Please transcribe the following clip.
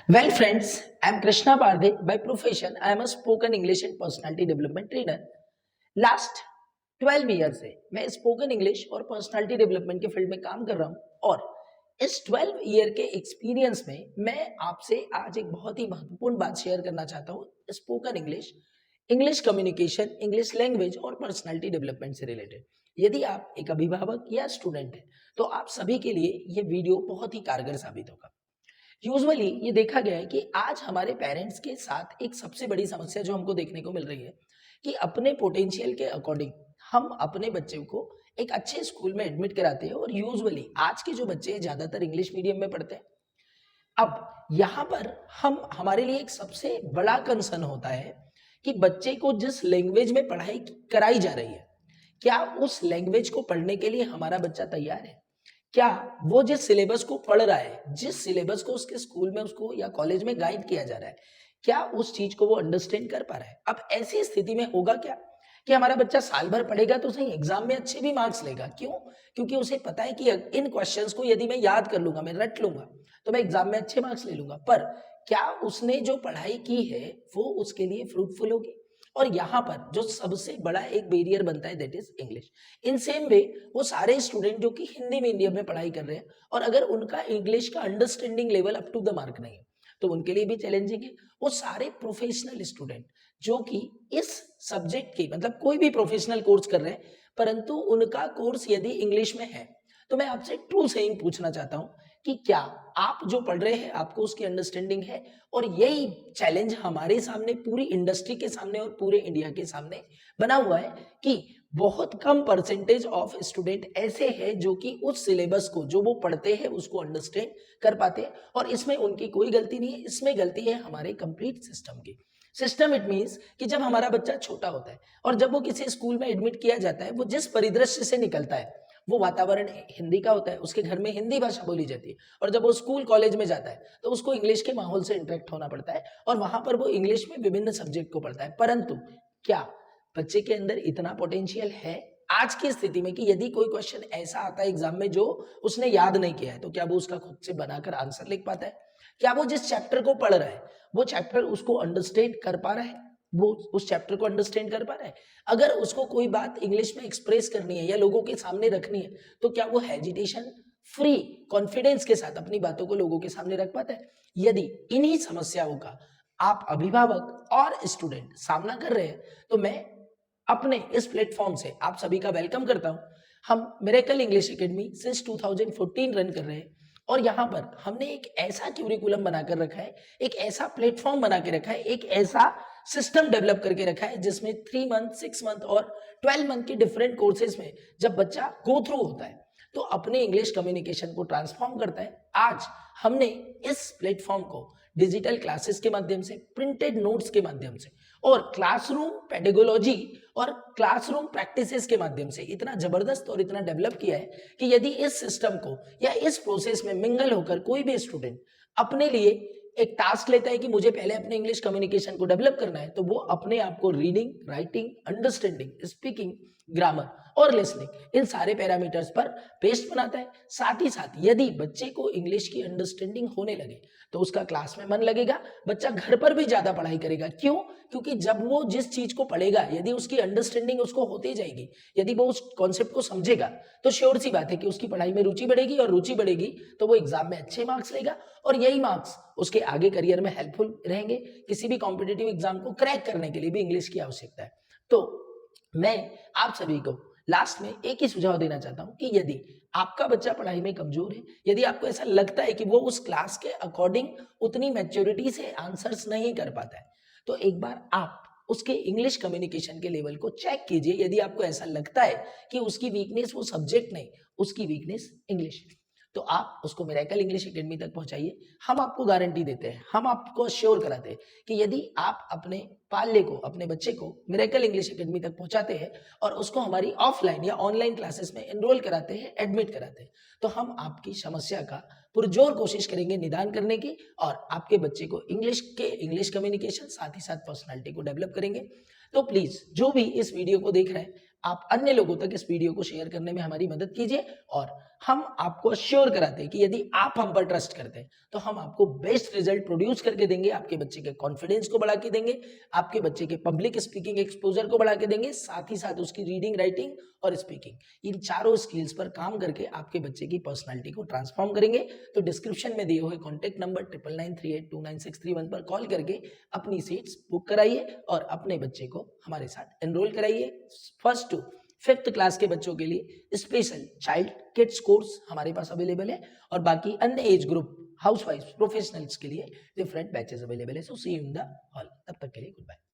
Well, friends, I'm Krishna Bardhe. By profession, I am a spoken English and personality development trainer. Last 12 year से मैं spoken English और personality development के field में काम कर रहा हूँ और इस 12 ईयर के एक्सपीरियंस में मैं आपसे आज एक बहुत ही महत्वपूर्ण बात शेयर करना चाहता हूँ spoken English, English communication, English language और पर्सनालिटी डेवलपमेंट से रिलेटेड। यदि आप एक अभिभावक या स्टूडेंट हैं तो आप सभी के लिए ये वीडियो बहुत ही कारगर साबित होगा। यूजुअली ये देखा गया है कि आज हमारे पेरेंट्स के साथ एक सबसे बड़ी समस्या जो हमको देखने को मिल रही है कि अपने पोटेंशियल के अकॉर्डिंग हम अपने बच्चे को एक अच्छे स्कूल में एडमिट कराते हैं और यूजुअली आज के जो बच्चे हैं ज्यादातर इंग्लिश मीडियम में पढ़ते हैं। अब यहाँ पर हम हमारे लिए एक सबसे बड़ा कंसर्न होता है कि बच्चे को जिस लैंग्वेज में पढ़ाई कराई जा रही है, क्या उस लैंग्वेज को पढ़ने के लिए हमारा बच्चा तैयार है? क्या वो जिस सिलेबस को पढ़ रहा है, जिस सिलेबस को उसके स्कूल में उसको या कॉलेज में गाइड किया जा रहा है, क्या उस चीज को वो अंडरस्टैंड कर पा रहा है? अब ऐसी स्थिति में होगा क्या कि हमारा बच्चा साल भर पढ़ेगा तो सही, एग्जाम में अच्छे भी मार्क्स लेगा। क्यों? क्योंकि उसे पता है कि इन क्वेश्चंस को यदि मैं याद कर लूंगा, मैं रट लूंगा, तो मैं एग्जाम में अच्छे मार्क्स ले लूंगा। पर क्या उसने जो पढ़ाई की है वो उसके लिए फ्रूटफुल होगी? और यहाँ पर जो सबसे बड़ा एक बैरियर बनता है that is English. In same way वो सारे स्टूडेंट जो कि हिंदी मीडियम में पढ़ाई कर रहे हैं और अगर उनका इंग्लिश का understanding level up to the mark नहीं है तो उनके लिए भी चैलेंजिंग है। वो सारे प्रोफेशनल स्टूडेंट जो कि इस सब्जेक्ट की मतलब कोई भी प्रोफेशनल कोर्स कर रहे हैं परंतु उनका कोर्स यदि इंग्लिश में है, तो मैं आपसे ट्रू सेइंग पूछना चाहता हूं कि क्या आप जो पढ़ रहे हैं आपको उसकी अंडरस्टैंडिंग है? और यही चैलेंज हमारे सामने, पूरी इंडस्ट्री के सामने और पूरे इंडिया के सामने बना हुआ है कि बहुत कम परसेंटेज ऑफ स्टूडेंट ऐसे हैं जो कि उस सिलेबस को जो वो पढ़ते हैं उसको अंडरस्टैंड कर पाते हैं। और इसमें उनकी कोई गलती नहीं है, इसमें गलती है हमारे कंप्लीट सिस्टम की। सिस्टम इट मीन्स कि जब हमारा बच्चा छोटा होता है और जब वो किसी स्कूल में एडमिट किया जाता है, वो जिस परिदृश्य से निकलता है वो वातावरण हिंदी का होता है, उसके घर में हिंदी भाषा बोली जाती है और जब वो स्कूल कॉलेज में जाता है तो उसको इंग्लिश के माहौल से इंटरेक्ट होना पड़ता है और वहां पर वो इंग्लिश में विभिन्न सब्जेक्ट को पढ़ता है। परंतु क्या बच्चे के अंदर इतना पोटेंशियल है आज की स्थिति में कि यदि कोई क्वेश्चन ऐसा आता है एग्जाम में जो उसने याद नहीं किया है तो क्या वो उसका खुद से बनाकर आंसर लिख पाता है? क्या वो जिस चैप्टर को पढ़ रहा है वो चैप्टर उसको अंडरस्टैंड कर पा रहा है? वो उस चैप्टर को अंडरस्टैंड कर पा रहा है? अगर उसको कोई बात इंग्लिश में एक्सप्रेस करनी है या लोगों के सामने रखनी है तो क्या वो हेजिटेशन फ्री कॉन्फिडेंस के साथ अपनी बातों को लोगों के सामने रख पाता है? यदि इन्हीं समस्याओं का आप अभिभावक और स्टूडेंट सामना कर रहे हैं तो मैं अपने इस प्लेटफॉर्म से आप सभी का वेलकम करता हूं। हम miracle English academy since 2014 run कर रहे हैं और यहाँ पर हमने एक ऐसा क्यूरिकुलम बनाकर रखा है, एक ऐसा प्लेटफॉर्म बना के रखा है, एक ऐसा सिस्टम डेवलप करके रखा है जिसमें 3 मंथ, 6 मंथ और 12 मंथ के डिफरेंट कोर्सेज में जब बच्चा गो थ्रू होता है तो अपने इंग्लिश कम्युनिकेशन को ट्रांसफॉर्म करता है। आज हमने इस प्लेटफॉर्म को डिजिटल क्लासेस के माध्यम से, प्रिंटेड नोट्स के माध्यम से और क्लासरूम पेडागोलॉजी और क्लासरूम प्रैक्टिसेस के माध्यम से इतना जबरदस्त और इतना डेवलप किया है कि यदि इस सिस्टम को या इस प्रोसेस में मिंगल होकर कोई भी स्टूडेंट अपने लिए एक टास्क लेता है कि मुझे पहले अपने इंग्लिश कम्युनिकेशन को डेवलप करना है तो वो अपने आप को reading, writing, understanding, speaking, grammar और लिसनिंग इन सारे पैरामीटर्स पर बेस्ड बनाता है। साथ ही साथ यदि बच्चे को इंग्लिश की अंडरस्टैंडिंग होने लगे तो उसका क्लास में मन लगेगा, बच्चा घर पर भी ज्यादा पढ़ाई करेगा। क्यों? क्योंकि जब वो जिस चीज को पढ़ेगा यदि उसकी अंडरस्टैंडिंग उसको होती जाएगी, यदि वो उस कॉन्सेप्ट को समझेगा तो श्योर सी बात है कि उसकी पढ़ाई में रुचि बढ़ेगी और रुचि बढ़ेगी तो वो एग्जाम में अच्छे मार्क्स लेगा और यही मार्क्स उसके आगे करियर में हेल्पफुल रहेंगे। किसी भी कॉम्पिटिटिव एग्जाम को क्रैक करने के लिए भी इंग्लिश की आवश्यकता है। तो मैं आप सभी को लास्ट में एक ही सुझाव देना चाहता हूं कि यदि आपका बच्चा पढ़ाई में कमजोर है, यदि आपको ऐसा लगता है कि वो उस क्लास के अकॉर्डिंग उतनी मैच्योरिटी से आंसर्स नहीं कर पाता है, तो एक बार आप उसके इंग्लिश कम्युनिकेशन के लेवल को चेक कीजिए। यदि आपको ऐसा लगता है कि उसकी वीकनेस वो सब्जेक्ट नहीं, उसकी वीकनेस इंग्लिश है, तो आप उसको मिरेकल इंग्लिश एकेडमी तक पहुंचाइए। हम आपको गारंटी देते हैं, हम आपको अश्योर कराते हैं कि यदि आप अपने पाल्य को, अपने बच्चे को मिरेकल इंग्लिश एकेडमी तक पहुंचाते हैं और उसको हमारी ऑफलाइन या ऑनलाइन क्लासेस में एनरोल कराते हैं, एडमिट कराते हैं, तो हम आपकी समस्या का पुरजोर कोशिश करेंगे निदान करने की और आपके बच्चे को इंग्लिश कम्युनिकेशन साथ ही साथ पर्सनालिटी को डेवलप करेंगे। तो प्लीज जो भी इस वीडियो को देख रहे हैं आप अन्य लोगों तक इस वीडियो को शेयर करने में हमारी मदद कीजिए और हम आपको अश्योर कराते हैं कि यदि आप हम पर ट्रस्ट करते हैं तो हम आपको बेस्ट रिजल्ट प्रोड्यूस करके देंगे, आपके बच्चे के कॉन्फिडेंस को बढ़ा के देंगे, आपके बच्चे के पब्लिक स्पीकिंग एक्सपोजर को बढ़ा के देंगे, साथ ही साथ उसकी रीडिंग, राइटिंग और स्पीकिंग, इन चारों स्किल्स पर काम करके आपके बच्चे की पर्सनालिटी को ट्रांसफॉर्म करेंगे। तो डिस्क्रिप्शन में दिए हुए कॉन्टैक्ट नंबर 9993829631 पर कॉल करके अपनी सीट्स बुक कराइए और अपने बच्चे को हमारे साथ एनरोल कराइए। फर्स्ट टू फिफ्थ क्लास के बच्चों के लिए स्पेशल चाइल्ड किड्स कोर्स हमारे पास अवेलेबल है और बाकी अन्य एज ग्रुप, हाउसवाइफ, प्रोफेशनल्स के लिए डिफरेंट बैचेस अवेलेबल है। सो सी यू इन द हॉल। तब तक के लिए गुड बाय।